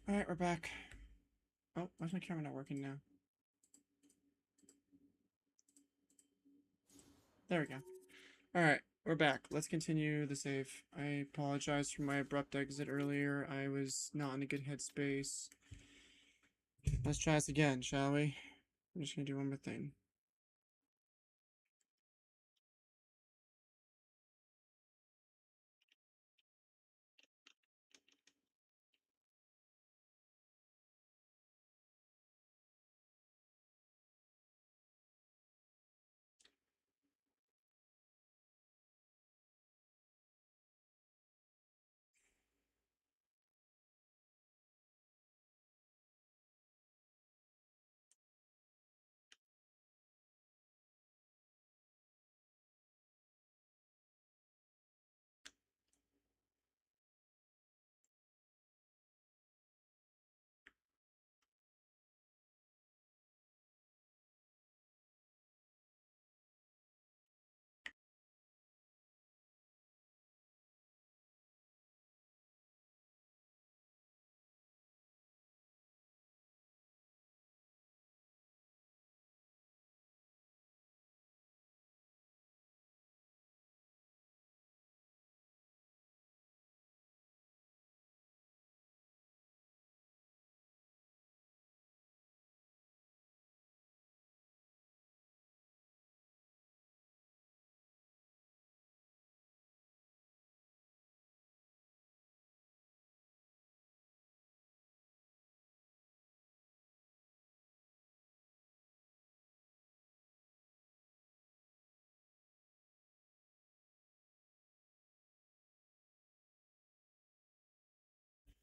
Alright, we're back. Oh, why's my camera not working now? There we go. Alright, we're back. Let's continue the save. I apologize for my abrupt exit earlier. I was not in a good headspace. Let's try this again, shall we? I'm just gonna do one more thing.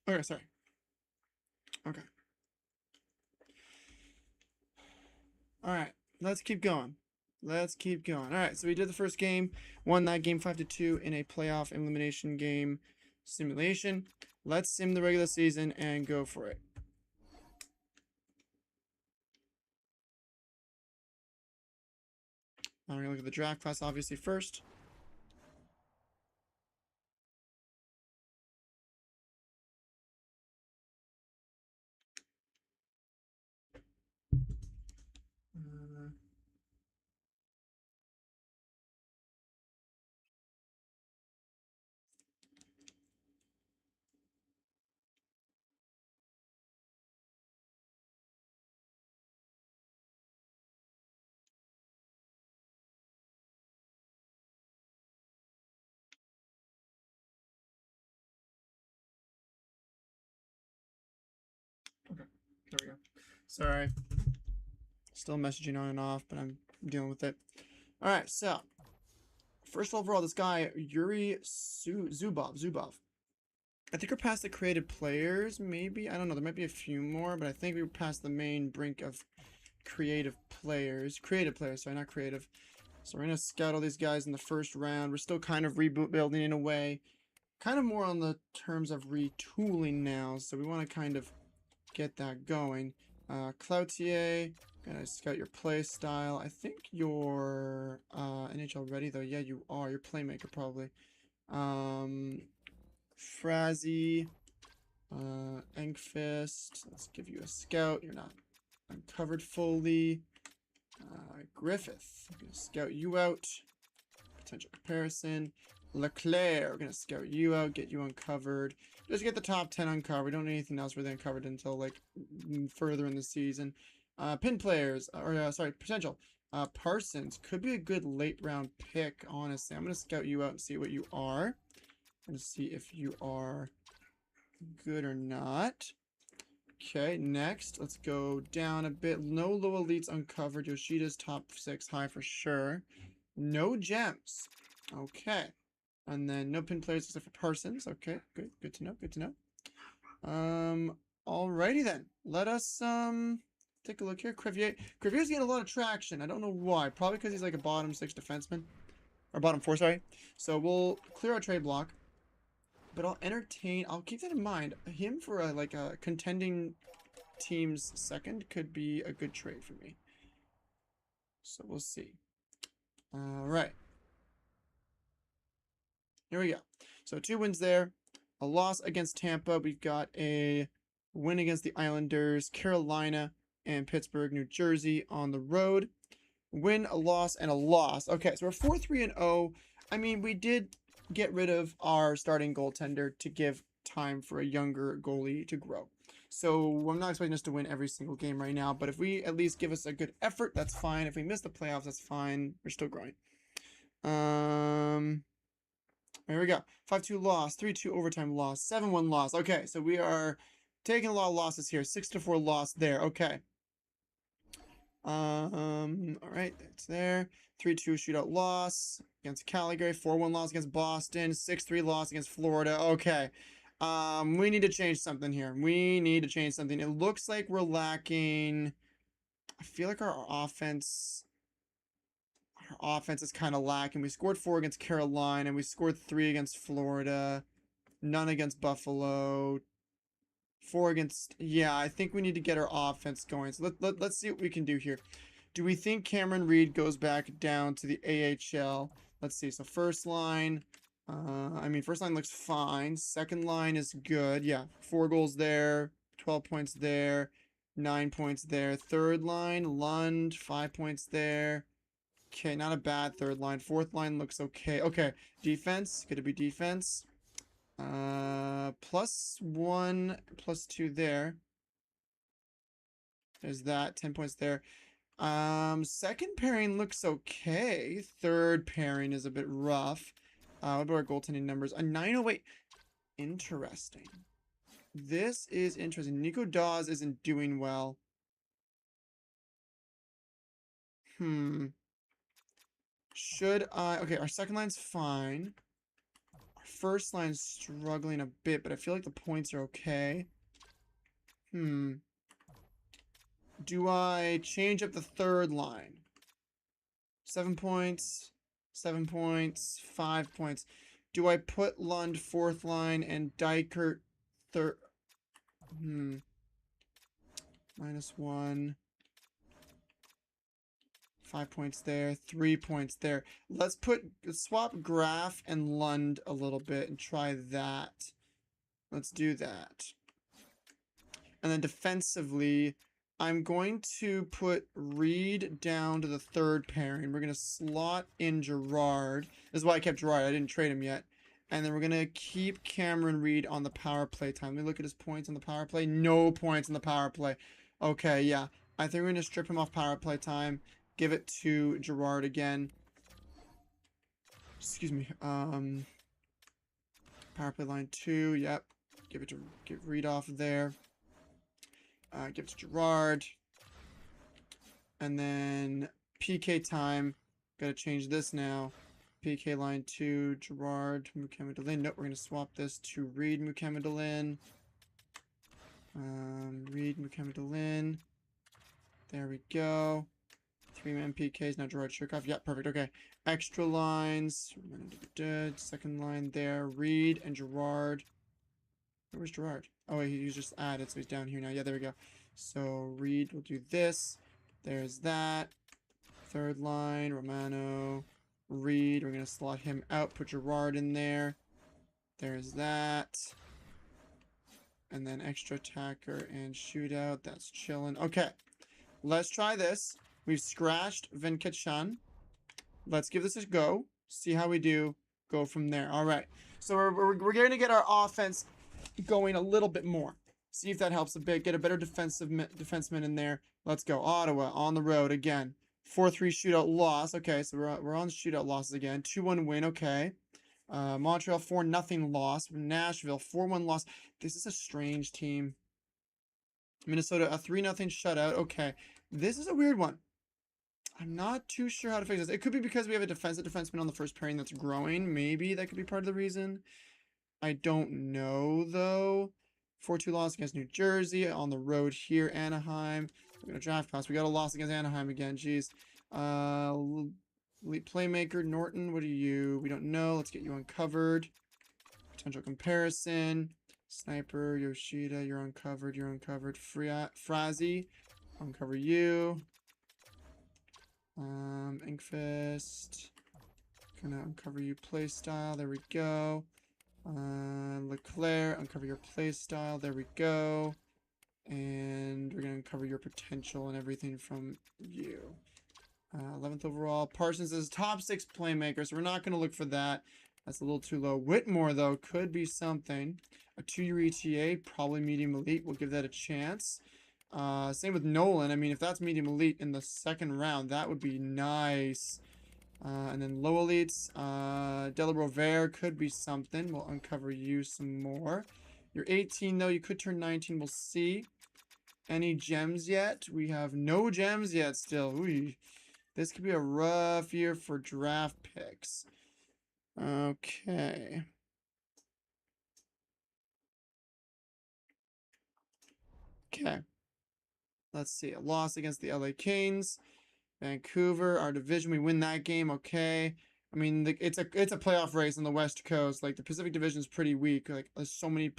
Okay, sorry. Okay. Alright, let's keep going. Let's keep going. Alright, so we did the first game. Won that game 5-2 in a playoff elimination game simulation. Let's sim the regular season and go for it. I'm gonna look at the draft class obviously first. Okay, there we go. Sorry. Still messaging on and off, but I'm dealing with it. Alright, so. First overall, this guy, Yuri Zubov. I think we're past the creative players, maybe? I don't know, there might be a few more, but I think we're past the main brink of creative players. Creative players, sorry, not creative. So we're going to scout all these guys in the first round. We're still kind of rebuilding in a way. Kind of more on the terms of retooling now, so we want to kind of get that going. Cloutier, gonna scout your play style. I think you're NHL ready though. Yeah, you are. You're playmaker probably. Frazzy, Engfist. Let's give you a scout. You're not uncovered fully. Griffith, I'm gonna scout you out. Potential comparison. Leclerc, we're gonna scout you out, get you uncovered. Just get the top 10 uncovered. We don't need anything else really uncovered until like further in the season. Pin players, or sorry, potential. Parsons could be a good late round pick, honestly. I'm gonna scout you out and see what you are. I'm gonna see if you are good or not. Okay, next, let's go down a bit. No low elites uncovered. Yoshida's top 6 high for sure. No gems. Okay. And then no pin players except for Parsons. Okay, good. Good to know. Good to know. Alrighty then. Let us take a look here. Crevier's getting a lot of traction. I don't know why. Probably because he's like a bottom 6 defenseman. Or bottom 4, sorry. So we'll clear our trade block. But I'll keep that in mind. Him for a contending team's second could be a good trade for me. So we'll see. Alright. Here we go. So 2 wins there. A loss against Tampa. We've got a Win against the Islanders, Carolina, and Pittsburgh, New Jersey on the road. Win, a loss, and a loss. Okay, so we're 4-3-0. I mean, we did get rid of our starting goaltender to give time for a younger goalie to grow. So I'm not expecting us to win every single game right now, but if we at least give us a good effort, that's fine. If we miss the playoffs, that's fine. We're still growing. There we go. 5-2 loss, 3-2 overtime loss, 7-1 loss. Okay, so we are taking a lot of losses here. 6-4 loss there. Okay. All right, that's there. 3-2 shootout loss against Calgary. 4-1 loss against Boston. 6-3 loss against Florida. Okay. We need to change something here. We need to change something. It looks like we're lacking. I feel like our offense is kind of lacking. We scored 4 against Carolina, and we scored 3 against Florida. None against Buffalo. 4 against... Yeah, I think we need to get our offense going. So let's see what we can do here. Do we think Cameron Reed goes back down to the AHL? Let's see. So first line... first line looks fine. Second line is good. Yeah, 4 goals there. 12 points there. 9 points there. Third line, Lund, 5 points there. Okay, not a bad third line. Fourth line looks okay. Okay, defense. Could it be defense? +1, +2 there. There's that. 10 points there. Second pairing looks okay. Third pairing is a bit rough. What about our goaltending numbers? A 908. Interesting. This is interesting. Nico Dawes isn't doing well. Should I... Okay, our second line's fine. Our first line's struggling a bit, but I feel like the points are okay. Do I change up the third line? 7 points, 7 points, 5 points. Do I put Lund fourth line and Dykert third? -1. 5 points there, 3 points there. Let's swap Graf and Lund a little bit and try that. Let's do that. And then defensively, I'm going to put Reed down to the third pairing. We're going to slot in Gerard. This is why I kept Gerard. I didn't trade him yet. And then we're going to keep Cameron Reed on the power play time. Let me look at his points on the power play. No points on the power play. Okay, yeah. I think we're going to strip him off power play time. Give it to Gerard again. Excuse me. Power play line 2. Yep. Give Reed off there. Give it to Gerard. And then PK time. Gotta change this now. PK line 2, Gerard, Mukhamadullin. Nope, we're gonna swap this to Reed Mukhamadullin. Reed Mukhamadullin. There we go. 3-man PKs, now Gerard Shirkoff. Yeah, perfect, okay. Extra lines. Second line there. Reed and Gerard. Where's Gerard? Oh, wait, he was just added, so he's down here now. Yeah, there we go. So, Reed will do this. There's that. Third line, Romano. Reed, we're going to slot him out. Put Gerard in there. There's that. And then extra attacker and shootout. That's chilling. Okay, let's try this. We've scratched Venkatchan. Let's give this a go. See how we do. Go from there. All right. So, we're going to get our offense going a little bit more. See if that helps a bit. Get a better defenseman in there. Let's go. Ottawa on the road again. 4-3 shootout loss. Okay, so we're on shootout losses again. 2-1 win. Okay. Montreal 4-0 loss. Nashville 4-1 loss. This is a strange team. Minnesota a 3-0 shutout. Okay. This is a weird one. I'm not too sure how to fix this. It could be because we have a defenseman on the first pairing that's growing. Maybe that could be part of the reason. I don't know, though. 4-2 loss against New Jersey. On the road here, Anaheim. We're going to draft pass. We got a loss against Anaheim again. Jeez. Elite playmaker, Norton. What are you? We don't know. Let's get you uncovered. Potential comparison. Sniper, Yoshida. You're uncovered. You're uncovered. Frazzy. Uncover you. Inkfist. Gonna uncover you playstyle. There we go. Leclerc, uncover your playstyle. There we go. And we're going to cover your potential and everything from you. 11th overall. Parsons is top 6 playmaker, so we're not going to look for that. That's a little too low. Whitmore, though, could be something. A 2-year ETA, probably medium elite. We'll give that a chance. Same with Nolan. I mean, if that's medium elite in the 2nd round, that would be nice. And then low elites. Delarovere could be something. We'll uncover you some more. You're 18, though. You could turn 19. We'll see. Any gems yet? We have no gems yet still. Ooh, this could be a rough year for draft picks. Okay. Okay. Let's see. A loss against the LA Kings. Vancouver, our division. We win that game. Okay. I mean, it's a playoff race on the West Coast. Like, the Pacific Division is pretty weak. Like, there's so many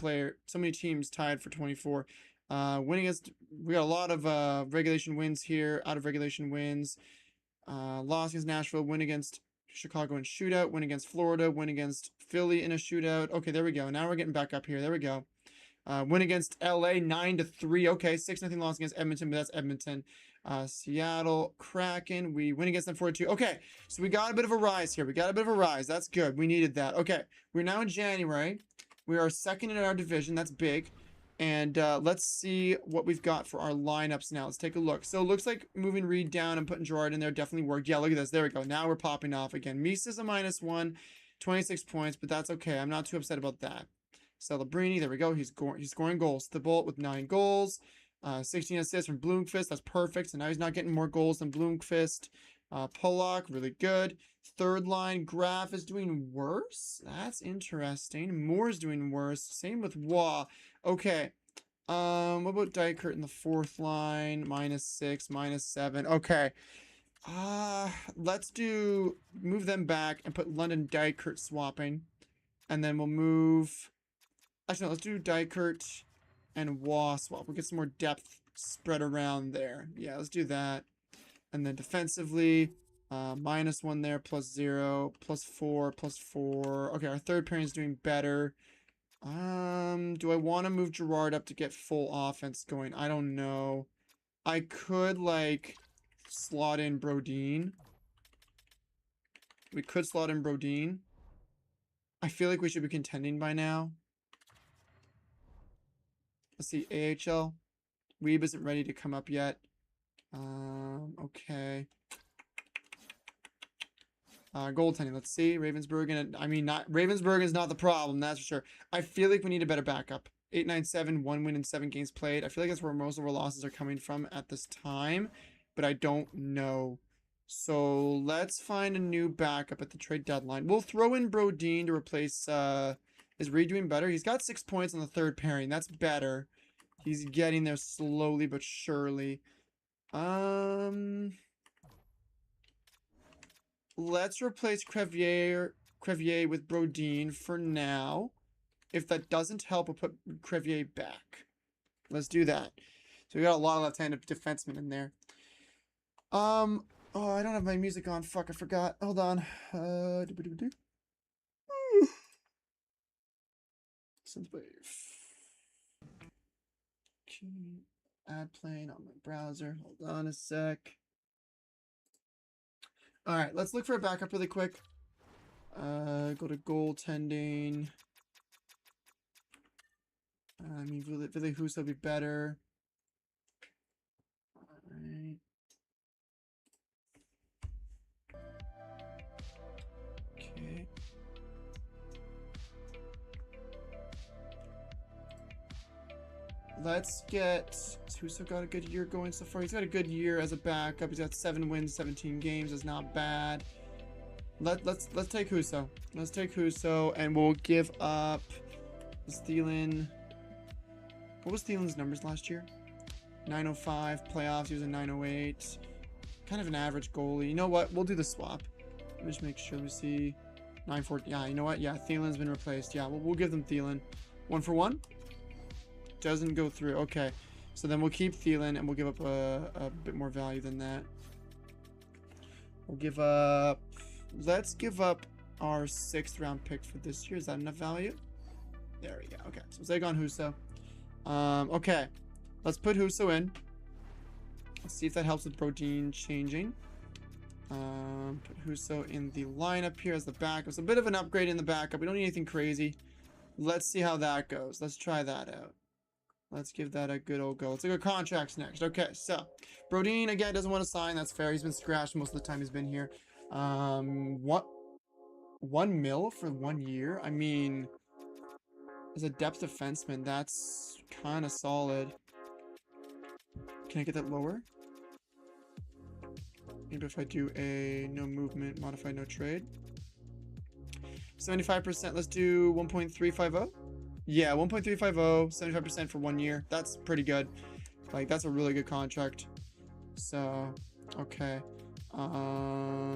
teams tied for 24. We got a lot of regulation wins here, out of regulation wins. Loss against Nashville, win against Chicago in shootout, win against Florida, win against Philly in a shootout. Okay, there we go. Now we're getting back up here. There we go. Win against LA 9-3. Okay, 6-0 loss against Edmonton, but that's Edmonton. Seattle Kraken, we win against them 4-2. Okay, so we got a bit of a rise here. We got a bit of a rise. That's good. We needed that. Okay, we're now in January. We are 2nd in our division. That's big. And let's see what we've got for our lineups now. Let's take a look. So it looks like moving Reed down and putting Gerard in there definitely worked. Yeah, look at this. There we go. Now we're popping off again. Misa's a -1, 26 points, but that's okay. I'm not too upset about that. Celebrini, there we go. He's scoring goals. Thibault with 9 goals. 16 assists from Bloomqvist. That's perfect. So now he's not getting more goals than Bloomqvist. Pollock, really good. 3rd line, Graf is doing worse. That's interesting. Moore's doing worse. Same with Waugh. Okay. What about Dykert in the 4th line? -6, -7. Okay. Let's move them back and put London Dykert swapping. And then we'll move... Actually, no, let's do Dykert and Waugh swap. We'll get some more depth spread around there. Yeah, let's do that. And then defensively, -1 there, +0, +4, +4. Okay, our 3rd pairing is doing better. Do I want to move Gerard up to get full offense going? I don't know. I could, like, slot in Brodin. We could slot in Brodin. I feel like we should be contending by now. Let's see, AHL. Weeb isn't ready to come up yet. Okay. Goaltending, let's see. Ravensburg, I mean, Ravensburg is not the problem, that's for sure. I feel like we need a better backup. 8-9-7, 1 win in 7 games played. I feel like that's where most of our losses are coming from at this time, but I don't know. So let's find a new backup at the trade deadline. We'll throw in Brodin to replace, is Reed doing better? He's got 6 points on the 3rd pairing. That's better. He's getting there slowly but surely. Let's replace Crevier with Brodin for now. If that doesn't help, we'll put Crevier back. Let's do that. So we got a lot of left-handed defensemen in there. Oh, I don't have my music on. Fuck, I forgot. Hold on. Synthwave. Add plane on my browser. Hold on a sec. Alright, let's look for a backup really quick. Go to goaltending. I mean, Ville Husso would be better. Alright. Okay. Let's get... Husso got a good year going so far. He's got a good year as a backup. He's got 7 wins, 17 games. That's not bad. Let's take Husso. Let's take Husso, and we'll give up Thielen. What was Thielen's numbers last year? 905 playoffs. He was a 908. Kind of an average goalie. You know what? We'll do the swap. Let me just make sure we see 940. Yeah, you know what? Yeah, Thielen's been replaced. Yeah, we'll give them Thielen. 1 for 1. Doesn't go through. Okay, so then we'll keep Thielen and we'll give up a bit more value than that. We'll give up... Let's give up our 6th round pick for this year. Is that enough value? There we go. Okay, so Zagon Husso. Okay, Let's put Huso in. Let's see if that helps with Brodin changing. Put Huso in the lineup here as the backup. It's a bit of an upgrade in the backup. We don't need anything crazy. Let's see how that goes. Let's try that out. Let's give that a good old go. Let's look at contracts next. Okay, so Brodin again doesn't want to sign. That's fair. He's been scratched most of the time he's been here. What? 1 mil for 1 year? I mean, as a depth defenseman, that's kind of solid. Can I get that lower? Maybe if I do a no movement, modified no trade. 75%. Let's do 1.350. Yeah, 1.350, 75% for 1 year. That's pretty good. Like, that's a really good contract. So, okay.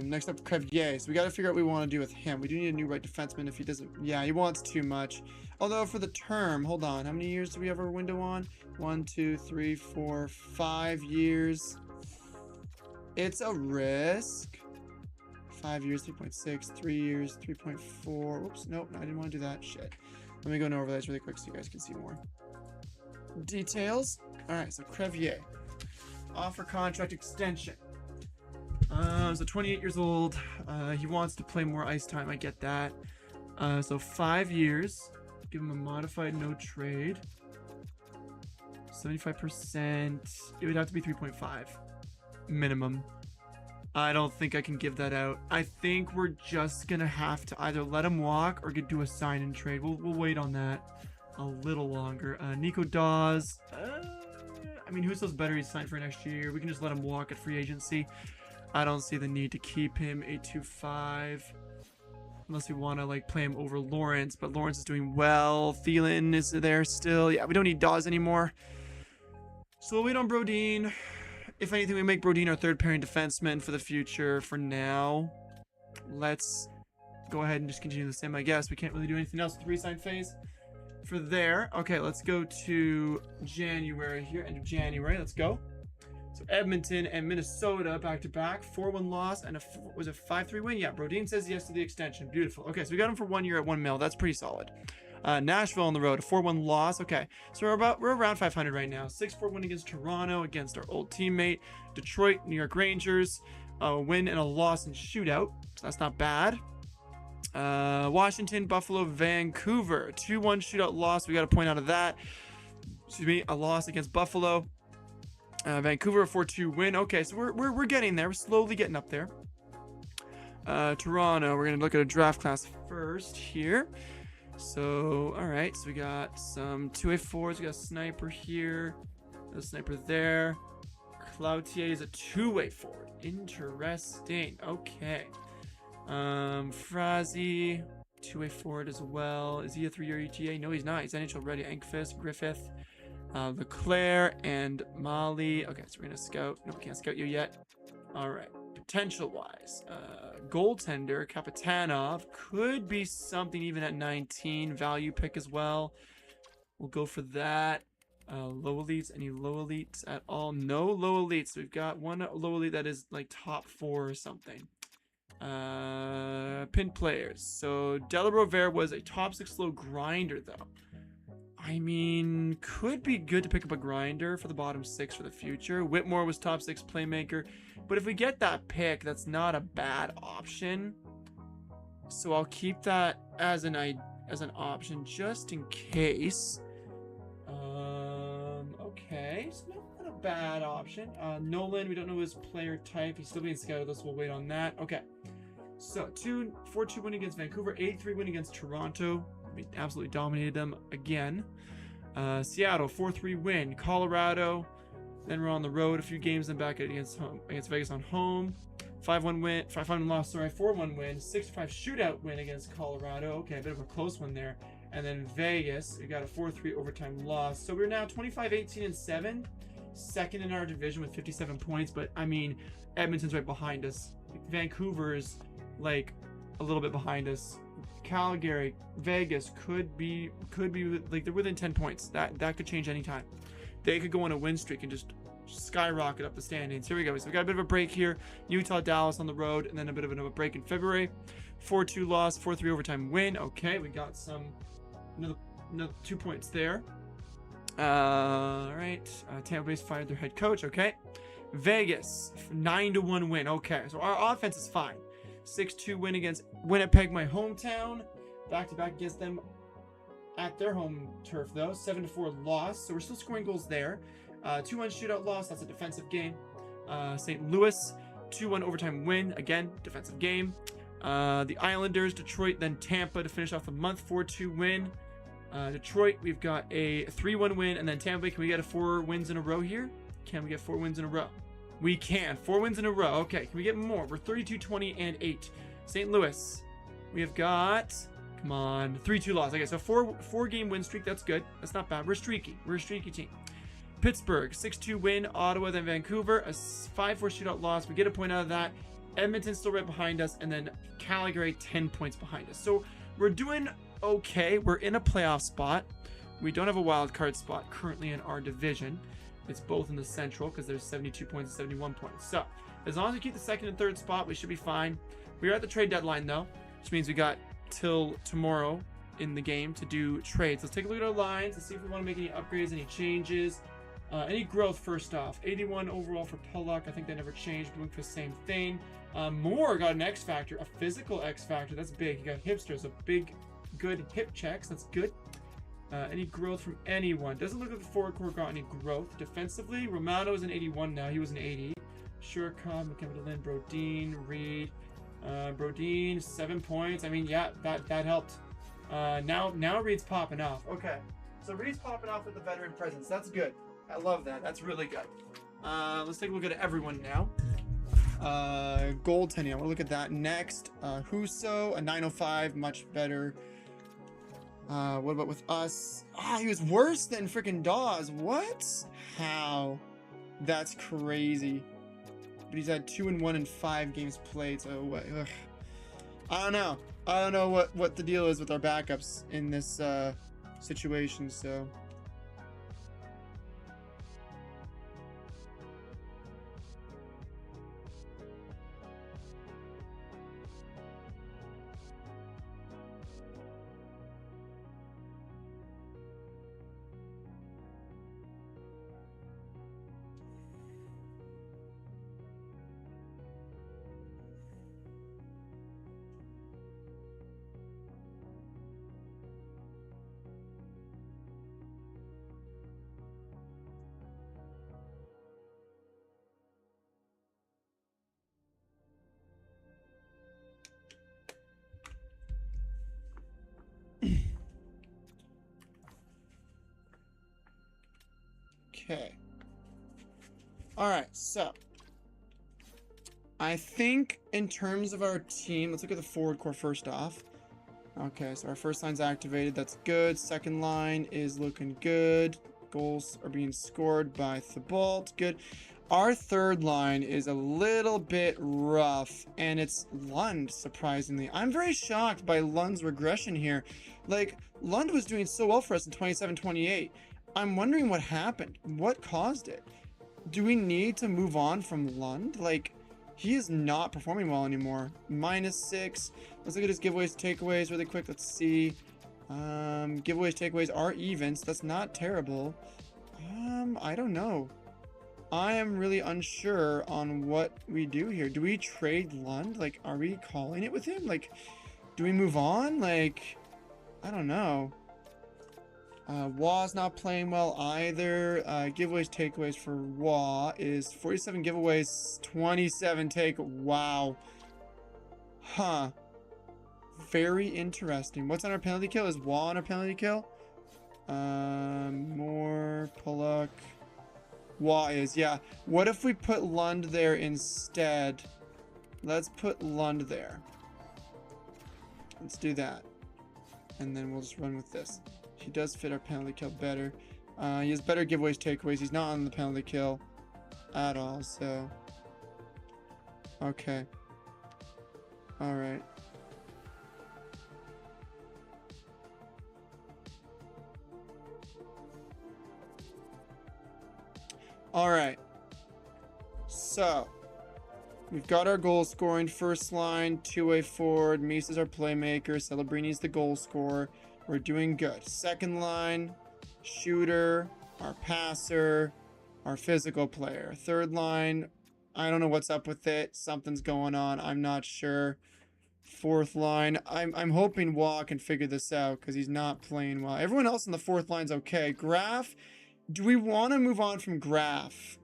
Next up, Crevier. So we got to figure out what we want to do with him. We do need a new right defenseman if he doesn't. Yeah, he wants too much. Although for the term, hold on. How many years do we have our window on? 1, 2, 3, 4, 5 years. It's a risk. 5 years, 3.6, 3 years, 3.4. Oops, nope, I didn't want to do that. Shit. Let me go into overlays really quick so you guys can see more details. All right, so Crevier. Offer contract extension. So 28 years old. He wants to play more ice time. I get that. So 5 years. Give him a modified no trade. 75%. It would have to be 3.5 minimum. I don't think I can give that out. I think we're just gonna have to either let him walk or do a sign and trade. We'll wait on that a little longer. Nico Dawes. I mean, Huso's better. He's signed for next year. We can just let him walk at free agency. I don't see the need to keep him 825 unless we want to like play him over Lawrence, but Lawrence is doing well. Thielen is there still. Yeah, we don't need Dawes anymore. So we'll wait on Brodin. If anything, we make Brodin our third pairing defenseman for the future. For now, let's go ahead and just continue the same, I guess. We can't really do anything else with the re-sign phase for there. Okay, let's go to January here, end of January. Let's go. So Edmonton and Minnesota back-to-back. 4-1 loss and was it 5-3 win? Yeah, Brodin says yes to the extension. Beautiful. Okay, so we got him for 1 year at 1 mil. That's pretty solid. Nashville on the road, a 4-1 loss. Okay, so we're around 500 right now. 6-4 win against Toronto, against our old teammate. Detroit, New York Rangers, a win and a loss in shootout. So that's not bad. Washington, Buffalo, Vancouver, 2-1 shootout loss. We got a point out of that. Excuse me, a loss against Buffalo. Vancouver, a 4-2 win. Okay, so we're getting there. We're slowly getting up there. Toronto, we're gonna look at a draft class first here. So, all right, so we got some 2-way forwards. We got a sniper here, a sniper there. Cloutier is a 2-way forward. Interesting. Okay. Frazee, 2-way forward as well. Is he a 3-year ETA? No, he's not. He's NHL ready. Ankfist, Griffith, Leclerc, and Molly. Okay, so we're gonna scout. No, we can't scout you yet. All right. Potential-wise, goaltender Kapitanov could be something even at 19. Value pick as well. We'll go for that. Low elites. Any low elites at all? No low elites. We've got one low elite that is like top 4 or something. Pin players. So Delaware was a top 6 low grinder though. I mean, could be good to pick up a grinder for the bottom 6 for the future. Whitmore was top 6 playmaker. But if we get that pick, that's not a bad option. So I'll keep that as an option just in case. Okay, so not a bad option. Nolan, we don't know his player type. He's still being scouted. Let's we'll wait on that. Okay. So 4-2 win against Vancouver, 8-3 win against Toronto. We absolutely dominated them again. Seattle, 4-3 win. Colorado. Then we're on the road a few games, then back against Vegas on home. 5-1 win, 5-1 loss, sorry, 4-1 win, 6-5 shootout win against Colorado. Okay, a bit of a close one there. And then Vegas, we got a 4-3 overtime loss. So we're now 25-18-7, second in our division with 57 points. But I mean, Edmonton's right behind us. Vancouver's like a little bit behind us. Calgary, Vegas could be like they're within 10 points. That could change anytime. They could go on a win streak and just skyrocket up the standings. Here we go. So we got a bit of a break here. Utah, Dallas on the road, and then a bit of a break in February. 4-2 loss, 4-3 overtime win. Okay, we got another 2 points there. All right. Tampa Bay's fired their head coach. Okay. Vegas 9-1 win. Okay, so our offense is fine. 6-2 win against Winnipeg, my hometown. Back-to-back against them at their home turf though. 7-4 loss. So we're still scoring goals there. 2-1 shootout loss. That's a defensive game. St. Louis 2-1 overtime win. Again, defensive game. The Islanders, Detroit, then Tampa to finish off the month. 4-2 win. Detroit, we've got a 3-1 win, and then Tampa Bay. Can we get a 4 wins in a row here? Can we get 4 wins in a row? We can. 4 wins in a row. Okay, can we get more? We're 32-20-8. St. Louis, we have got, come on, 3-2 loss. Okay, so 4 game win streak. That's good. That's not bad. We're streaky. We're a streaky team. Pittsburgh 6-2 win. Ottawa, then Vancouver, a 5-4 shootout loss. We get a point out of that. Edmonton still right behind us, and then Calgary 10 points behind us. So we're doing okay. We're in a playoff spot. We don't have a wild card spot currently in our division. It's both in the Central because there's 72 points and 71 points. So as long as we keep the second and third spot, we should be fine. We are at the trade deadline though, which means we got till tomorrow in the game to do trades. Let's take a look at our lines and see if we want to make any upgrades, any changes, any growth. First off, 81 overall for Pollock. I think that never changed. Doing the same thing. Moore got an X factor, a physical X factor. That's big. He got hipsters, a big, good hip checks. That's good. Any growth from anyone? Doesn't look like the forward core got any growth. Defensively, Romano is an 81 now. He was an 80. Shurkov, McKinnon, Brodin, Reed. Brodin, 7 points. I mean, yeah, that helped. Now Reed's popping off. Okay, so Reed's popping off with the veteran presence. That's good. I love that. That's really good. Let's take a look at everyone now. Goaltending. I want to look at that next. Husso, a 905, much better. What about with us? He was worse than freaking Dawes. What? How? That's crazy. But he's had 2-1 in 5 games played. So what? I don't know. I don't know what the deal is with our backups in this situation. So. Okay. Alright, so I think in terms of our team, let's look at the forward core first off. Okay, so our first line's activated. That's good. Second line is looking good. Goals are being scored by Thibault. Good. Our third line is a little bit rough, and it's Lund, surprisingly. I'm very shocked by Lund's regression here. Like, Lund was doing so well for us in 27-28. I'm wondering what happened. What caused it? Do we need to move on from Lund? Like, he is not performing well anymore. -6. Let's look at his giveaways, takeaways really quick. Let's see. Giveaways, takeaways are even, so that's not terrible. I don't know. I am really unsure on what we do here. Do we trade Lund? Like, are we calling it with him? Like, do we move on? Like, I don't know. Wah's not playing well either. Giveaways, takeaways for Wah is 47 giveaways, 27 take. Wow. Huh. Very interesting. What's on our penalty kill? Is Wah on our penalty kill? More Pollock. Wah is, yeah. What if we put Lund there instead? Let's put Lund there. Let's do that. And then we'll just run with this. He does fit our penalty kill better. He has better giveaways, takeaways. He's not on the penalty kill at all, so. Okay. Alright. Alright. So. We've got our goal scoring first line, two-way forward. Misa's our playmaker. Celebrini's the goal scorer. We're doing good. Second line, shooter. our passer, our physical player. Third line, I don't know what's up with it. Something's going on. I'm not sure. Fourth line, I'm hoping Wah can figure this out because he's not playing well. Everyone else in the fourth line's okay. Graf, do we want to move on from Graf?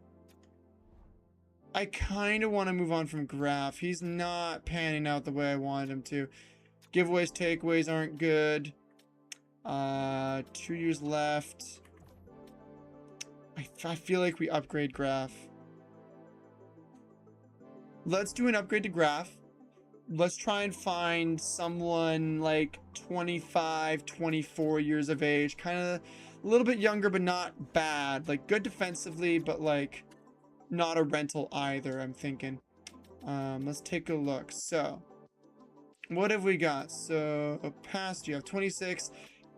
I kind of want to move on from Graf. He's not panning out the way I wanted him to. Giveaways, takeaways aren't good. 2 years left. I feel like we upgrade Graf. Let's do an upgrade to Graf. Let's try and find someone like 25, 24 years of age. Kind of a little bit younger, but not bad. Like, good defensively, but like not a rental either, I'm thinking. Let's take a look. So, what have we got? So, past, you have 26.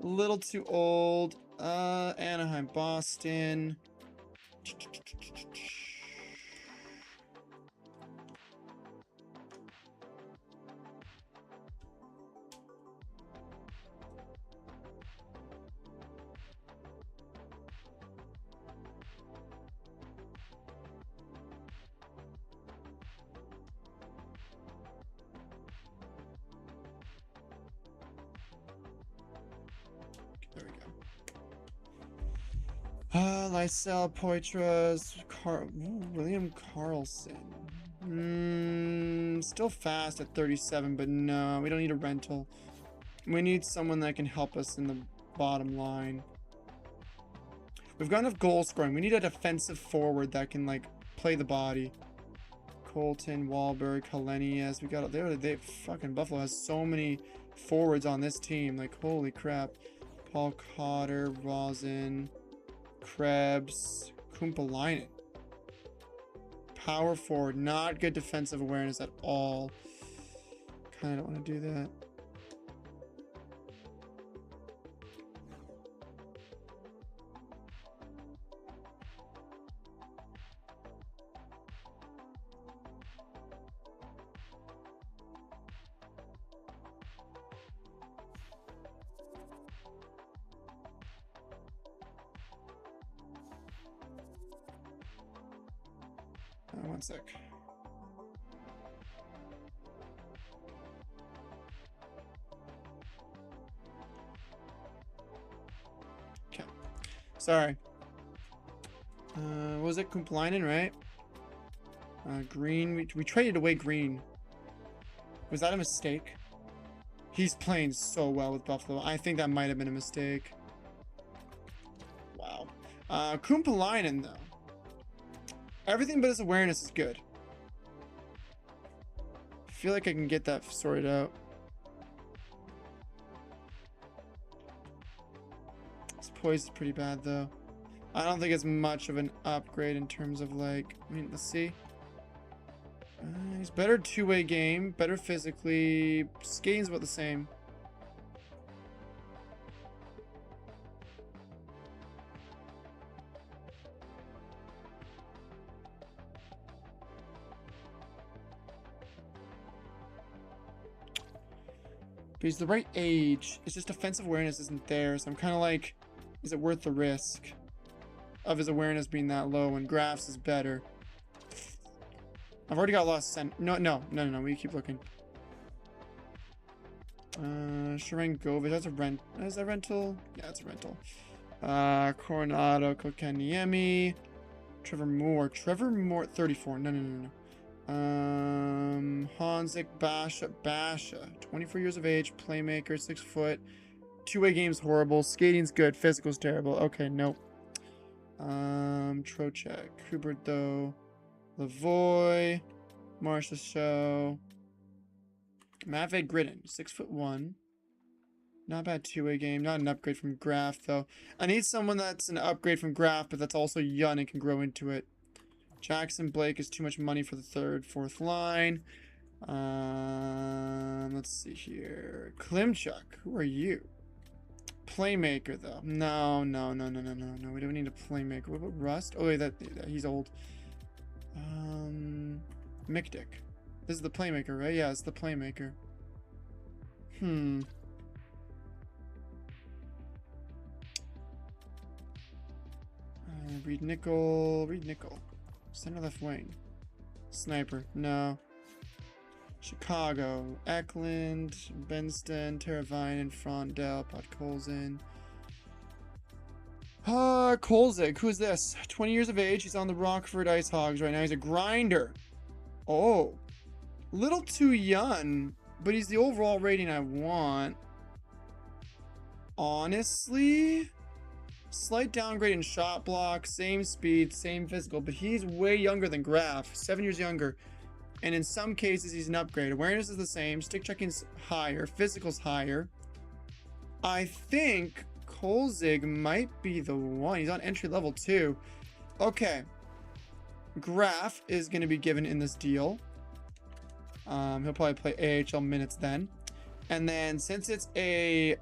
A little too old. Anaheim, Boston. There we go. Lysel, Poitras, William Carlson. Still fast at 37, but no, we don't need a rental. We need someone that can help us in the bottom line. We've got enough goal scoring. We need a defensive forward that can like play the body. Colton, Wahlberg, Hellenius. We got they fucking Buffalo has so many forwards on this team. Like, holy crap. Paul Cotter, Rosin, Krebs, Kumpalainen. Power forward, not good defensive awareness at all. Kind of don't want to do that. One sec. Okay. Sorry. What was it? Kumplainen, right? Green. We traded away Green. Was that a mistake? He's playing so well with Buffalo. I think that might have been a mistake. Wow. Kumplainen, though. Everything but his awareness is good. I feel like I can get that sorted out. His poise is pretty bad, though. I don't think it's much of an upgrade in terms of, like... I mean, let's see. He's better two-way game. Better physically. Skating's about the same. But he's the right age. It's just defensive awareness isn't there. So I'm kind of like, is it worth the risk of his awareness being that low when Graf's is better? I've already got lost sent. No. We keep looking. Sharangovich. That's a rent. Is that rental? Yeah, it's a rental. Coronado, Kokaniemi, Trevor Moore. 34. No. Hanzik, Basha, 24 years of age, playmaker, 6 foot, two-way game's horrible, skating's good, physical's terrible. Okay, nope. Trocheck, Huberto, Lavoy, Marsha Show, Matvey Gridden, 6'1". Not bad two-way game, not an upgrade from Graf though. I need someone that's an upgrade from Graf, but that's also young and can grow into it. Jackson Blake is too much money for the third, fourth line. Let's see here. Klimchuk, who are you? Playmaker, though. No. We don't need a playmaker. What about Rust? Oh, wait, he's old. Mikdick. This is the playmaker, right? Yeah, it's the playmaker. Reed nickel. Reed nickel. Center left wing. Sniper. No. Chicago. Eklund. Benston. Terravine. Frondell. Podkolzin. Kolzig. Who's this? 20 years of age. He's on the Rockford Ice Hogs right now. He's a grinder. Oh. Little too young. But he's the overall rating I want. Honestly, slight downgrade in shot block, same speed, same physical, but he's way younger than Graf, 7 years younger. And in some cases, he's an upgrade. Awareness is the same, stick checking's higher, physical's higher. I think Kolzig might be the one. He's on entry level too. Okay. Graf is going to be given in this deal. He'll probably play AHL minutes then. And then since it's a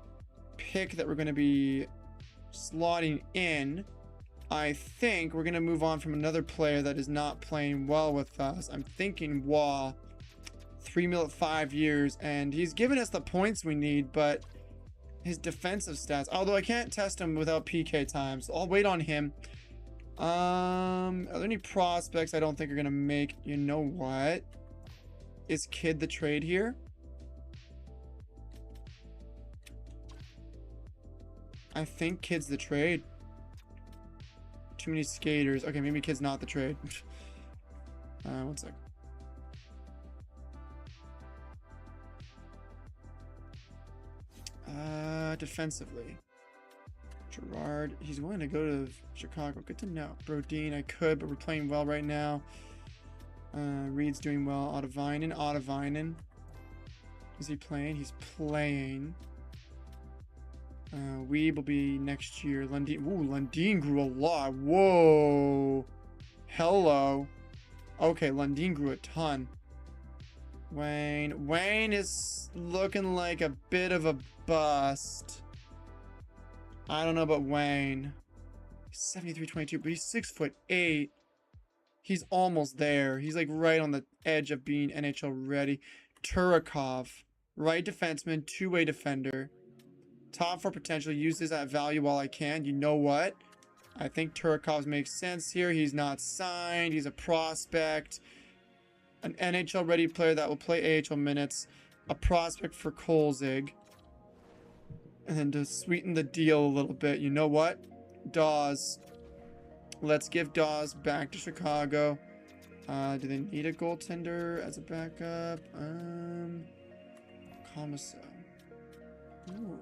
pick that we're going to be slotting in, I think we're going to move on from another player that is not playing well with us. I'm thinking Wah, 3 mil at 5 years, and he's given us the points we need, but his defensive stats, although I can't test him without PK time, so I'll wait on him. Are there any prospects I don't think are going to make? You know what? Is Kid the trade here? I think Kid's the trade. Too many skaters. Okay, maybe Kid's not the trade. One sec. Defensively. Gerard, he's willing to go to Chicago. Good to know. Brodeen, I could, but we're playing well right now. Reed's doing well. Otavinen. Is he playing? He's playing. Weeb will be next year. Lundin. Ooh, Lundin grew a lot. Whoa. Hello. Okay, Lundin grew a ton. Wayne is looking like a bit of a bust. I don't know about Wayne. He's 73-22, but he's 6'8". He's almost there. He's like right on the edge of being NHL ready. Turakov, right defenseman, two-way defender. Top 4 potential. Use this at value while I can. You know what? I think Turakov makes sense here. He's not signed. He's a prospect. An NHL ready player that will play AHL minutes. A prospect for Kolzig. And then to sweeten the deal a little bit, you know what? Dawes. Let's give Dawes back to Chicago. Do they need a goaltender as a backup? Commissar. Ooh.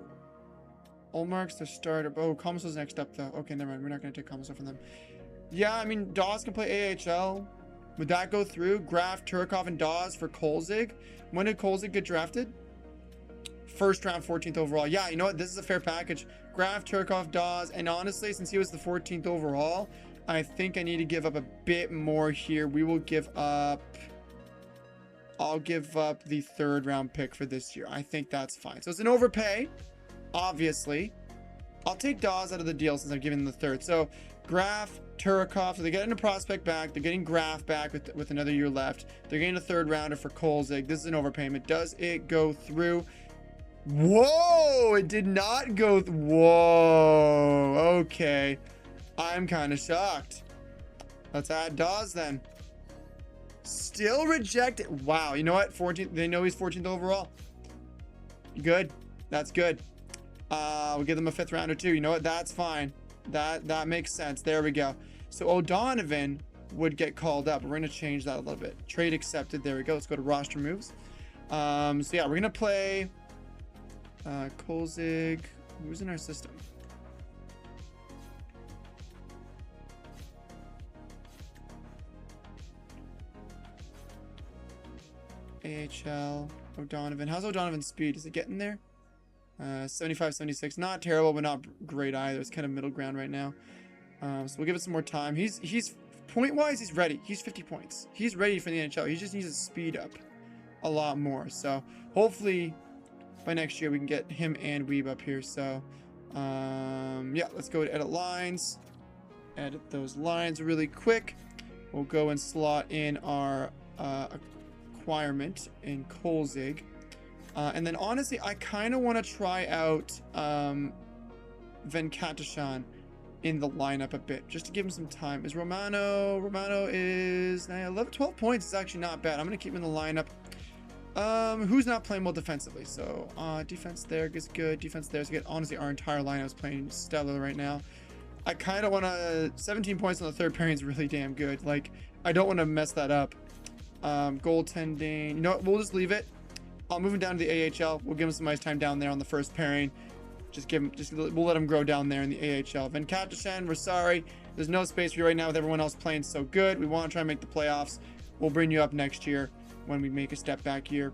Olmark's the starter. Oh, Commissar's next up though. Okay, never mind. We're not going to take Commissar from them. Yeah, I mean, Dawes can play AHL. Would that go through? Graf, Turakov, and Dawes for Kolzig. When did Kolzig get drafted? First round, 14th overall. Yeah, you know what? This is a fair package. Graf, Turakov, Dawes, and honestly, since he was the 14th overall, I think I need to give up a bit more here. We will give up... I'll give up the 3rd round pick for this year. I think that's fine. So it's an overpay, obviously. I'll take Dawes out of the deal since I'm giving them the 3rd. So Graf, Turakov, so they're getting a prospect back. They're getting Graf back with another year left. They're getting a 3rd rounder for Kolzig. This is an overpayment. Does it go through? Whoa, it did not go. Whoa, okay. I'm kind of shocked. Let's add Dawes then. Still rejected. Wow, you know what? 14th. They know he's 14th overall. Good. That's good. We'll give them a 5th rounder too. You know what? That's fine. That makes sense. There we go. So O'Donovan would get called up. We're going to change that a little bit. Trade accepted. There we go. Let's go to roster moves. So yeah, we're going to play Kolzig. Who's in our system? AHL. O'Donovan. How's O'Donovan's speed? Is it getting there? 75, 76. Not terrible, but not great either. It's kind of middle ground right now. So we'll give it some more time. He's point-wise, he's ready. He's 50 points. He's ready for the NHL. He just needs to speed up a lot more. So hopefully by next year we can get him and Weeb up here. So yeah, let's go to edit lines. Edit those lines really quick. We'll go and slot in our acquirement in Kolzig. And then honestly, I kind of want to try out Venkatashan in the lineup a bit, just to give him some time. Is Romano is 11, 12 points is actually not bad. I'm going to keep him in the lineup. Who's not playing well defensively? So, defense there is good. Defense there is good. Honestly, our entire lineup is playing stellar right now. I kind of want to... 17 points on the third pairing is really damn good. Like, I don't want to mess that up. Goaltending. You know what? We'll just leave it. I'll move him down to the AHL. We'll give him some ice time down there on the first pairing. We'll let him grow down there in the AHL. Venkatashan, we're sorry. There's no space for you right now with everyone else playing so good. We want to try and make the playoffs. We'll bring you up next year when we make a step back here.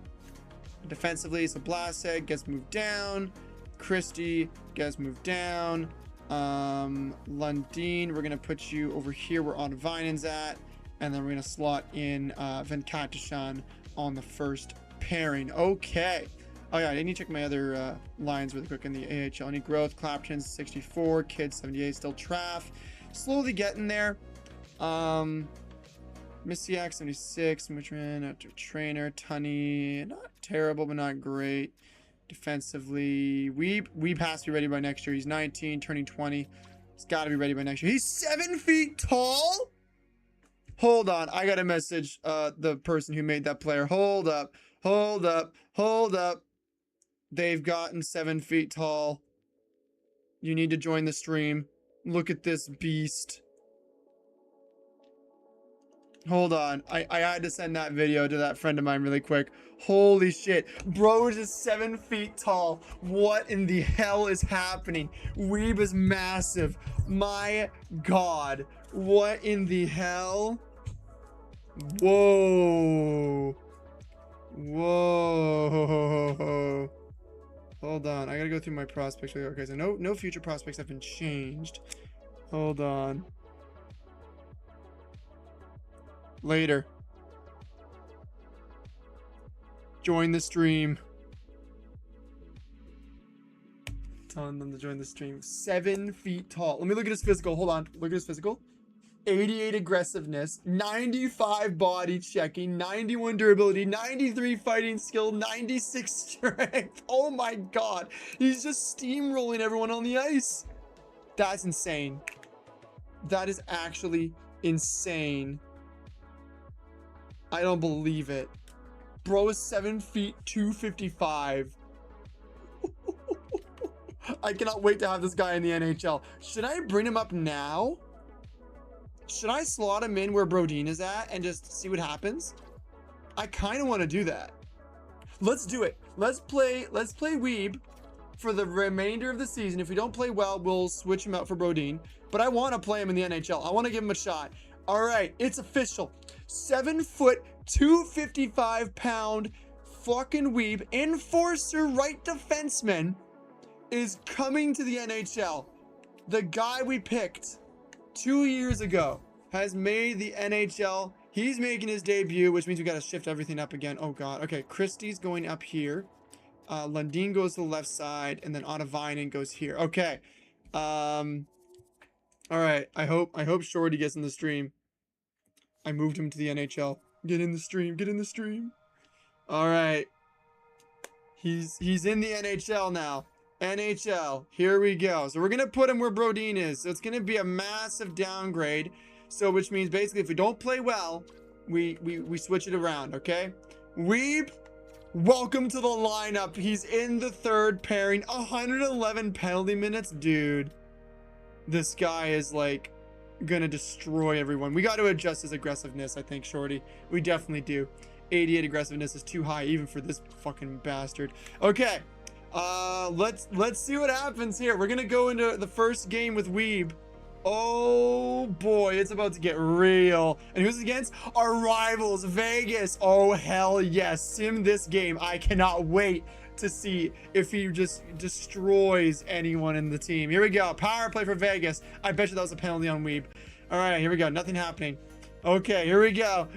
Defensively, so Blasek gets moved down. Christie gets moved down. Lundin, we're going to put you over here where Ottavinen's at. And then we're going to slot in Venkatashan on the first pairing. Okay. Oh yeah, I need to check my other lines really quick in the AHL. Any growth? Clapton's 64, Kidd 78, still Traff. Slowly getting there. Missiak 76, Mitrin after trainer, Tunney, not terrible but not great. Defensively, Weeb has to be ready by next year. He's 19, turning 20. He's got to be ready by next year. He's 7 feet tall. Hold on, I gotta message the person who made that player. Hold up. They've gotten 7 feet tall. You need to join the stream. Look at this beast. Hold on. I had to send that video to that friend of mine really quick. Holy shit. Bro is just 7 feet tall. What in the hell is happening? Weeb is massive. My God. What in the hell? Whoa. Hold on, I gotta go through my prospects. Okay, so no future prospects have been changed. Hold on. Later. Join the stream. Telling them to join the stream. 7 feet tall. Let me look at his physical. Hold on. Look at his physical. 88 aggressiveness, 95 body checking, 91 durability, 93 fighting skill, 96 strength. Oh my God. He's just steamrolling everyone on the ice. That's insane. That is actually insane. I don't believe it. Bro is 7 feet 255. I cannot wait to have this guy in the NHL. Should I bring him up now? Should I slot him in where Brodin is at and just see what happens? I kind of want to do that. Let's do it. Let's play Weeb for the remainder of the season. If we don't play well, we'll switch him out for Brodin. But I want to play him in the NHL. I want to give him a shot. All right, it's official. 7 foot, 255 pound fucking Weeb, enforcer right defenseman, is coming to the NHL. The guy we picked 2 years ago has made the NHL. He's making his debut, which means we got to shift everything up again. Oh God. Okay, Christie's going up here. Lundin goes to the left side, and then Ottavinen goes here. Okay. All right. I hope Shorty gets in the stream. I moved him to the NHL. Get in the stream. Get in the stream. All right. He's in the NHL now. NHL, here we go. So we're gonna put him where Brodin is. So it's gonna be a massive downgrade. So which means basically if we don't play well, we switch it around, okay? Weeb, welcome to the lineup. He's in the third pairing. 111 penalty minutes, dude. This guy is like gonna destroy everyone. We got to adjust his aggressiveness, I think, Shorty. We definitely do. 88 aggressiveness is too high even for this fucking bastard. Okay. Let's see what happens here. We're gonna go into the first game with Weeb. Oh boy, it's about to get real. And who's against? Our rivals, Vegas. Oh hell yes, sim this game. I cannot wait to see if he just destroys anyone in the team. Here we go, power play for Vegas. I bet you that was a penalty on Weeb. All right, here we go, nothing happening. Okay, here we go.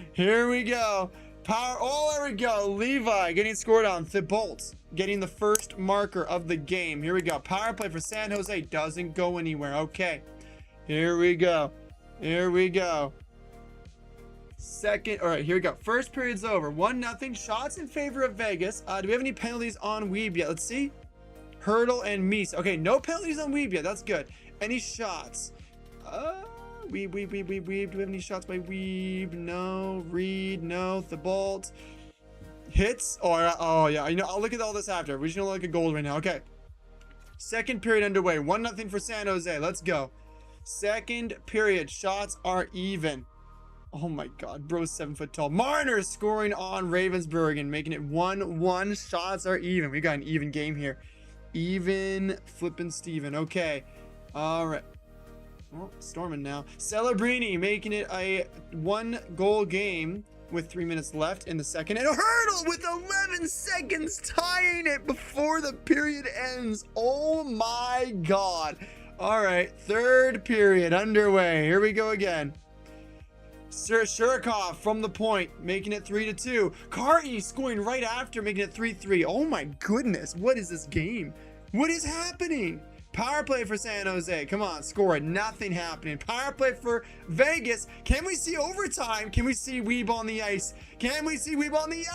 Power, oh, there we go. Levi getting scored on. Thibault getting the first marker of the game. Here we go. Power play for San Jose. Doesn't go anywhere. Okay. Here we go. Second. All right, here we go. First period's over. 1-0. Shots in favor of Vegas. Do we have any penalties on Weeb yet? Let's see. Hurdle and Mies. Okay, no penalties on Weeb yet. That's good. Any shots? Weeb. Do we have any shots by Weeb? No. Reed, no. Thibault. Hits? Oh, yeah. You know, I'll look at all this after. We're just gonna look at goals right now. Okay. Second period underway. 1-0 for San Jose. Let's go. Second period. Shots are even. Oh my god. Bro's 7 foot tall. Marner scoring on Ravensburg and making it 1-1. Shots are even. We got an even game here. Even flipping Steven. Okay. All right. Well, storming now. Celebrini making it a 1-goal game with 3 minutes left in the second. And a hurdle with 11 seconds tying it before the period ends. Oh my god. All right. Third period underway. Here we go again. Shurikov from the point, making it 3-2. Carty scoring right after, making it 3-3. Oh my goodness. What is this game? What is happening? Power play for San Jose. Come on, score it. Nothing happening. Power play for Vegas. Can we see overtime? Can we see Weeb on the ice? Can we see Weeb on the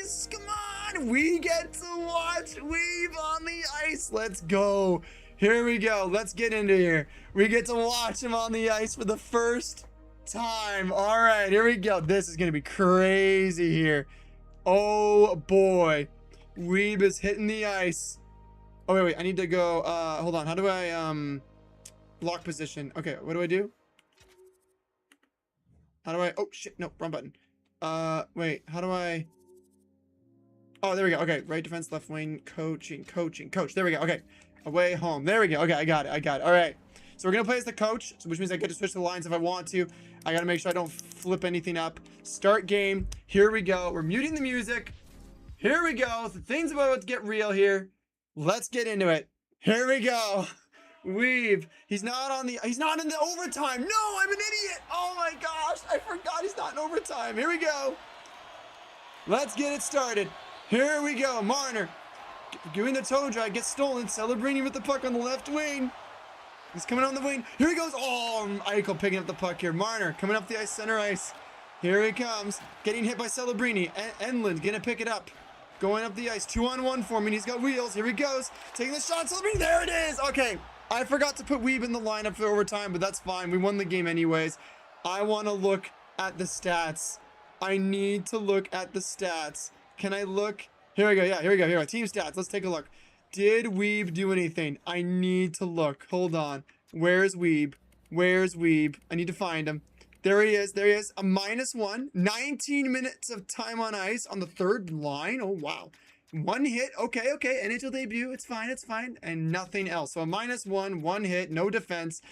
ice? Come on. We get to watch Weeb on the ice. Let's go. Here we go. Let's get into here. We get to watch him on the ice for the first time. All right, here we go. This is going to be crazy here. Oh, boy. Weeb is hitting the ice. Oh, wait. I need to go. Hold on. How do I, lock position? Okay, what do I do? How do I, oh, shit. No, wrong button. Wait, how do I, oh, there we go. Okay, right defense, left wing, coach. There we go. Okay, away, home. There we go. Okay, I got it. All right. So we're going to play as the coach, which means I get to switch the lines if I want to. I got to make sure I don't flip anything up. Start game. Here we go. We're muting the music. Here we go. The things about to get real here. Let's get into it. Here we go. Weave. He's not in the overtime. No, I'm an idiot. Oh my gosh. I forgot he's not in overtime. Here we go. Let's get it started. Here we go. Marner doing the toe drag. Gets stolen. Celebrini with the puck on the left wing. He's coming on the wing. Here he goes. Oh, Eichel picking up the puck here. Marner coming up the ice, center ice. Here he comes. Getting hit by Celebrini. Enlund gonna pick it up. Going up the ice. 2-on-1 for him, and he's got wheels. Here he goes. Taking the shot. Celebrini. There it is. Okay. I forgot to put Weeb in the lineup for overtime, but that's fine. We won the game anyways. I want to look at the stats. I need to look at the stats. Can I look? Here we go. Yeah, here we go. Here we go. Team stats. Let's take a look. Did Weeb do anything? I need to look. Hold on. Where's Weeb? Where's Weeb? I need to find him. There he is. There he is. A -1. 19 minutes of time on ice on the third line. Oh, wow. 1 hit. Okay. NHL debut. It's fine. And nothing else. So a -1, 1 hit, no defense.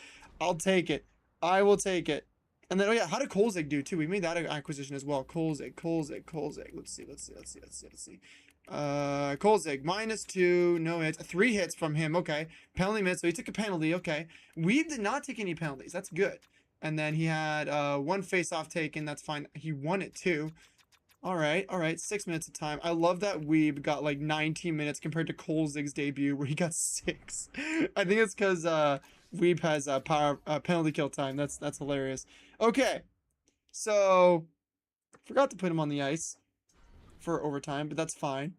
I'll take it. I will take it. And then, oh yeah, how did Kolzig do too? We made that acquisition as well. Kolzig. Let's see. Kolzig, -2, no hits, 3 hits from him. Okay. Penalty miss, so he took a penalty. Okay. Weeb did not take any penalties. That's good. And then he had 1 face-off taken. That's fine. He won it too. All right. 6 minutes of time. I love that Weeb got like 19 minutes compared to Kolzig's debut where he got 6. I think it's because Weeb has penalty kill time. That's hilarious. Okay, so forgot to put him on the ice for overtime, but that's fine.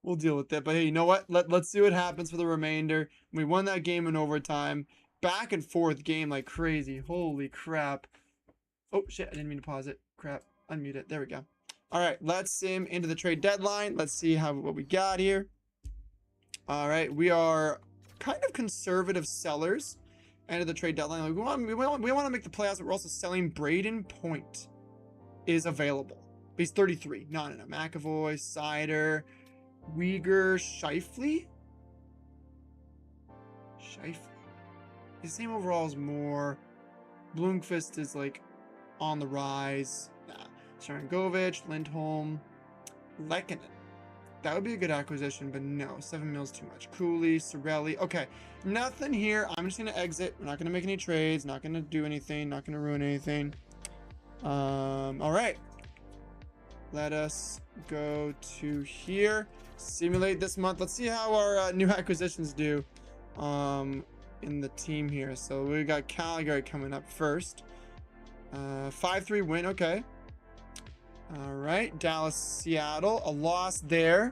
We'll deal with it. But hey, you know what? Let's see what happens for the remainder. We won that game in overtime. Back and forth game like crazy. Holy crap. Oh, shit. I didn't mean to pause it. Crap. Unmute it. There we go. All right. Let's sim into the trade deadline. Let's see what we got here. All right. We are kind of conservative sellers. End of the trade deadline. Like we want to make the playoffs, but we're also selling Braden Point is available. But he's 33. No. McAvoy, Sider, Uyghur, Scheifele. His name overall is more. Bloomqvist is like on the rise. Nah. Sharangovich, Lindholm, Lehkonen. That would be a good acquisition, but no, 7 mils too much. Cooley, Sorelli. Okay, nothing here. I'm just gonna exit. We're not gonna make any trades. Not gonna do anything. Not gonna ruin anything. All right. Let us go to here. Simulate this month. Let's see how our new acquisitions do. In the team here. So we got Calgary coming up first. 5-3 win. Okay. All right. Dallas, Seattle. A loss there.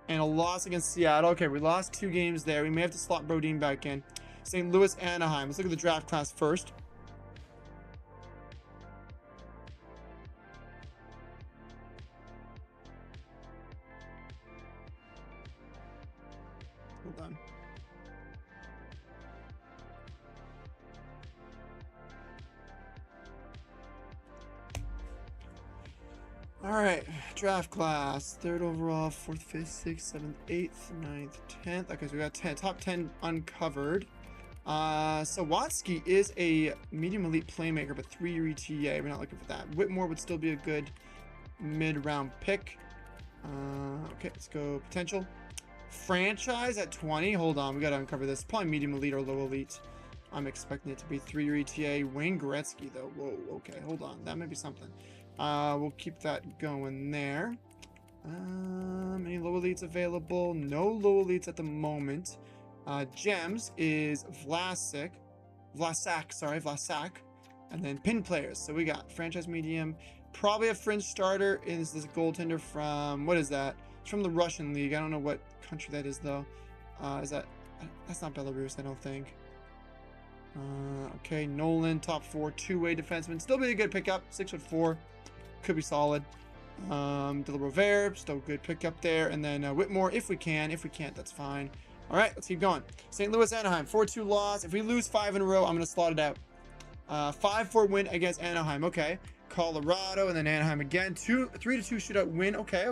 And a loss against Seattle. Okay, we lost 2 games there. We may have to slot Brodin back in. St. Louis, Anaheim. Let's look at the draft class first. Hold on. All right, draft class. 3rd overall, 4th, 5th, 6th, 7th, 8th, 9th, 10th. Okay, so we got 10, top 10 uncovered. Sawatsky is a medium elite playmaker, but 3-year ETA. We're not looking for that. Whitmore would still be a good mid-round pick. Okay, let's go potential. Franchise at 20. Hold on, we got to uncover this. Probably medium elite or low elite. I'm expecting it to be 3-year ETA. Wayne Gretzky, though. Whoa, okay, hold on. That might be something. We'll keep that going there. Any low elites available? No low elites at the moment. Gems is Vlasak, and then pin players. So we got franchise medium, probably a fringe starter. Is this goaltender from, what is that? It's from the Russian league. I don't know what country that is though. That's not Belarus, I don't think. Okay, Nolan, top 4, 2-way defenseman. Still be a good pickup, 6'4", could be solid. De La Rovere, still good pickup there. And then Whitmore, if we can. If we can't, that's fine. All right, let's keep going. St. Louis, Anaheim, 4-2 loss. If we lose 5 in a row, I'm going to slot it out. 5-4 win against Anaheim. Okay. Colorado, and then Anaheim again. 3-2 shootout win. Okay.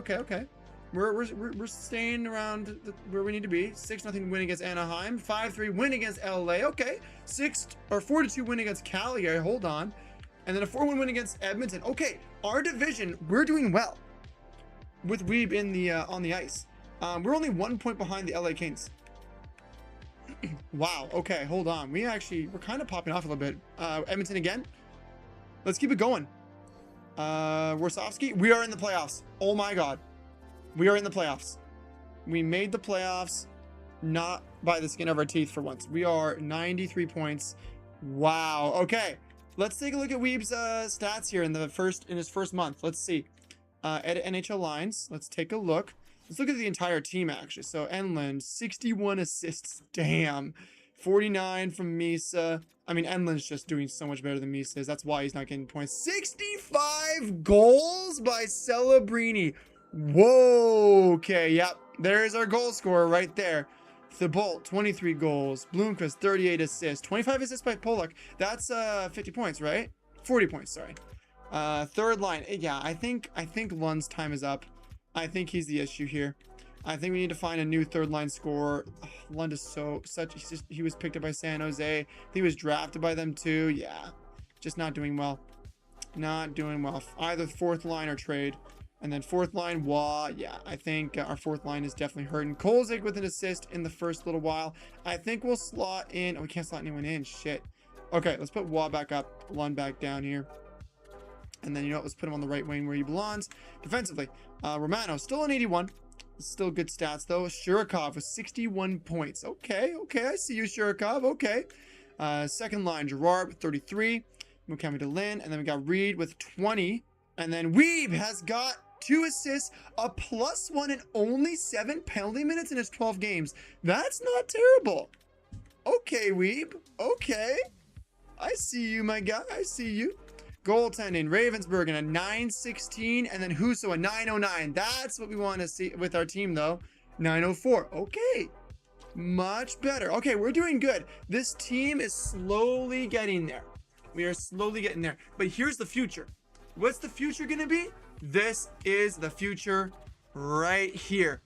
We're staying around where we need to be. 6-0 win against Anaheim. 5-3 win against LA. Okay. 4-2 win against Calgary. Hold on. And then a 4-1 win against Edmonton. Okay, our division, we're doing well with Weeb in the on the ice. We're only 1 point behind the LA Kings. Wow. Okay, hold on. We're kind of popping off a little bit. Edmonton again. Let's keep it going. Warsofsky, we are in the playoffs. Oh my God, we are in the playoffs. We made the playoffs, not by the skin of our teeth for once. We are 93 points. Wow. Okay. Let's take a look at Weeb's stats here in his first month. Let's see. Edit NHL lines. Let's take a look. Let's look at the entire team actually. So Enlund, 61 assists. Damn. 49 from Misa. I mean, Enlund's just doing so much better than Misa is. That's why he's not getting points. 65 goals by Celebrini. Whoa. Okay. Yep. There's our goal scorer right there. Thibault, 23 goals. Bloomquist, 38 assists. 25 assists by Pollock. That's 50 points, right? 40 points, sorry. Third line. Yeah, I think Lund's time is up. I think he's the issue here. I think we need to find a new third line scorer. Lund is he was picked up by San Jose. He was drafted by them too. Yeah, just not doing well. Not doing well. Either fourth line or trade. And then fourth line, Wah. Yeah, I think our fourth line is definitely hurting. Kolzig with an assist in the first little while. I think we'll slot in. Oh, we can't slot anyone in. Shit. Okay, let's put Wah back up. Lund back down here. And then, you know what? Let's put him on the right wing where he belongs. Defensively, Romano, still an 81. Still good stats, though. Shurikov with 61 points. Okay. I see you, Shurikov. Okay. Second line, Gerard with 33. Mukami DeLin. And then we got Reed with 20. And then Weeb has got 2 assists, a +1, and only 7 penalty minutes in his 12 games. That's not terrible. Okay, Weeb. Okay. I see you, my guy. I see you. Goaltending, Ravensburg in a 916, and then Huso a 909. That's what we want to see with our team, though. 904. Okay. Much better. Okay, we're doing good. This team is slowly getting there. We are slowly getting there. But here's the future. What's the future going to be? This is the future right here.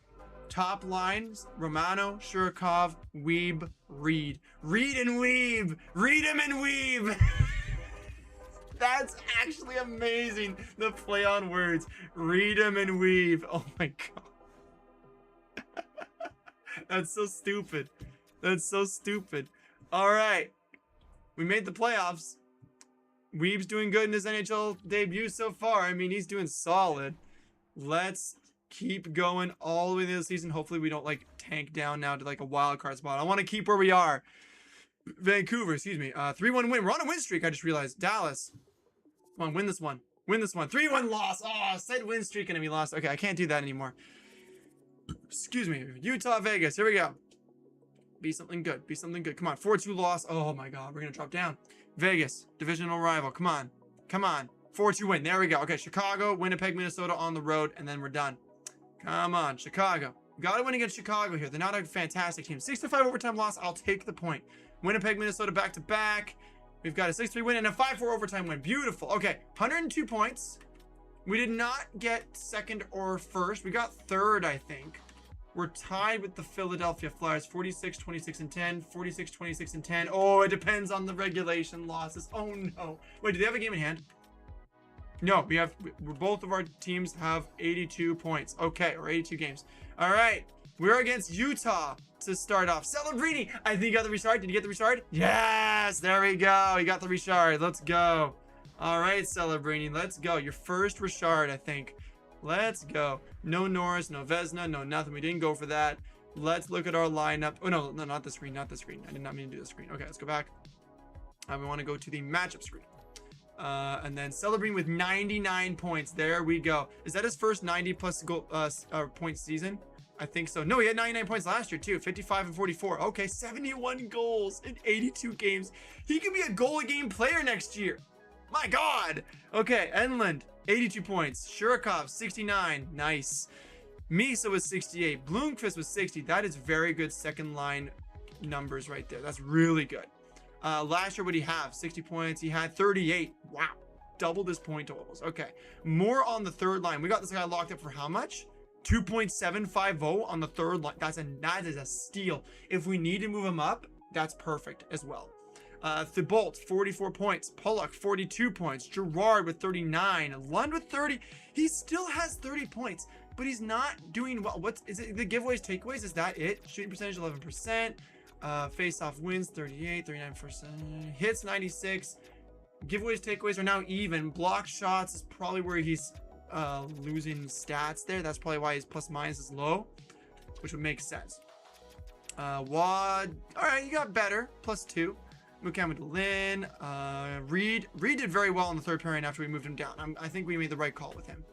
Top lines, Romano, Shurikov, Weeb, Reed. Reed and Weeb. Read him and Weeb. That's actually amazing. The play on words. Read him and Weeb. Oh my God. That's so stupid. That's so stupid. All right. We made the playoffs. Weeb's doing good in his NHL debut so far. I mean, he's doing solid. Let's keep going all the way through the season. Hopefully we don't like tank down now to like a wild card spot. I want to keep where we are. Vancouver, excuse me. 3-1 win. We're on a win streak, I just realized. Dallas. Come on, win this one. Win this one. 3-1 loss. Oh, I said win streak and we lost. Okay, I can't do that anymore. Excuse me. Utah, Vegas. Here we go. Be something good. Be something good. Come on. 4-2 loss. Oh my God. We're going to drop down. Vegas. Divisional rival. Come on. Come on. 4-2 win. There we go. Okay. Chicago, Winnipeg, Minnesota on the road. And then we're done. Come on. Chicago. Got to win against Chicago here. They're not a fantastic team. 6-5 overtime loss. I'll take the point. Winnipeg, Minnesota back to back. We've got a 6-3 win and a 5-4 overtime win. Beautiful. Okay. 102 points. We did not get second or first. We got third, I think. We're tied with the Philadelphia Flyers, 46, 26, and 10. 46, 26, and 10. Oh, it depends on the regulation losses. Oh, no. Wait, do they have a game in hand? No, both of our teams have 82 points. Okay, or 82 games. All right. We're against Utah to start off. Celebrini. I think you got the restart. Did you get the restart? Yes, there we go. You got the restart. Let's go. All right, Celebrini. Let's go. Your first restart, I think. Let's go. No Norris, no Vesna, no nothing. We didn't go for that. Let's look at our lineup. Oh, no, not the screen, not the screen. I did not mean to do the screen. Okay, let's go back. We want to go to the matchup screen. And then Celebrini with 99 points. There we go. Is that his first 90-plus goal point season? I think so. No, he had 99 points last year, too. 55 and 44. Okay, 71 goals in 82 games. He could be a goal-a-game player next year. My God. Okay, Enland, 82 points. Shurikov, 69. Nice. Misa was 68. Bloomqvist was 60. That is very good second line numbers right there. That's really good. Last year, what did he have? 60 points. He had 38. Wow. Doubled his point totals. Okay. More on the third line. We got this guy locked up for how much? 2.750 on the third line. That is a steal. If we need to move him up, that's perfect as well. Thibault, 44 points. Pollock, 42 points. Gerard with 39. Lund with 30. He still has 30 points, but he's not doing well. Is it the giveaways, takeaways? Is that it? Shooting percentage, 11%. Face-off wins, 38, 39%. Hits, 96. Giveaways, takeaways are now even. Block shots is probably where he's losing stats there. That's probably why his plus minus is low, which would make sense. Wad, all right, you got better, +2. Mukama Lin, Reed did very well in the third period after we moved him down. I think we made the right call with him.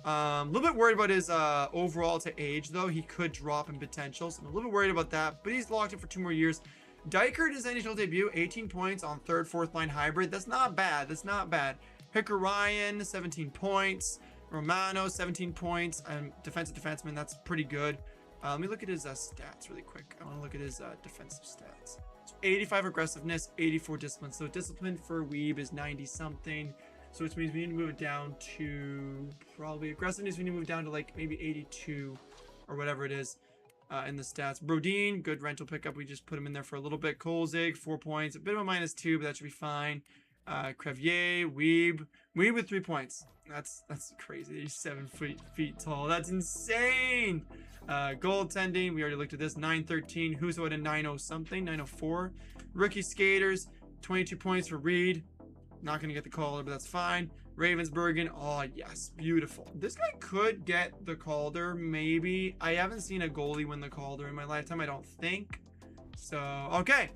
A little bit worried about his overall to age, though. He could drop in potential, so I'm a little bit worried about that, but he's locked in for 2 more years. Dykert, his NHL debut, 18 points on third, fourth line hybrid. That's not bad. That's not bad. Hicker Ryan, 17 points. Romano, 17 points. And defensive defenseman, that's pretty good. Let me look at his stats really quick. I want to look at his defensive stats. So 85 aggressiveness, 84 discipline. So discipline for Weeb is 90 something. So which means we need to move it down to probably aggressiveness. We need to move down to like maybe 82 or whatever it is in the stats. Brodin, good rental pickup. We just put him in there for a little bit. Kolzig, 4 points. A bit of a -2, but that should be fine. Crevier, Weeb with 3 points. That's crazy. He's 7 feet tall. That's insane. Goaltending, we already looked at this. 913. Who's at a 90 something? 904. Rookie skaters, 22 points for Reed. Not gonna get the Calder, but that's fine. Ravensbergen, oh yes, beautiful. This guy could get the Calder, maybe. I haven't seen a goalie win the Calder in my lifetime, I don't think. So, okay.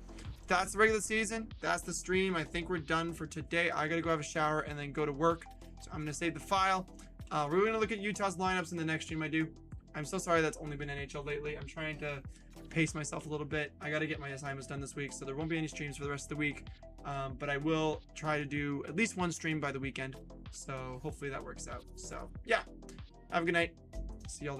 That's the regular season. That's the stream. I think we're done for today. I gotta go have a shower and then go to work. So I'm gonna save the file. We're gonna look at Utah's lineups in the next stream I do. I'm so sorry that's only been NHL lately. I'm trying to pace myself a little bit. I gotta get my assignments done this week, so there won't be any streams for the rest of the week. But I will try to do at least 1 stream by the weekend. So hopefully that works out. So yeah, have a good night. See y'all later.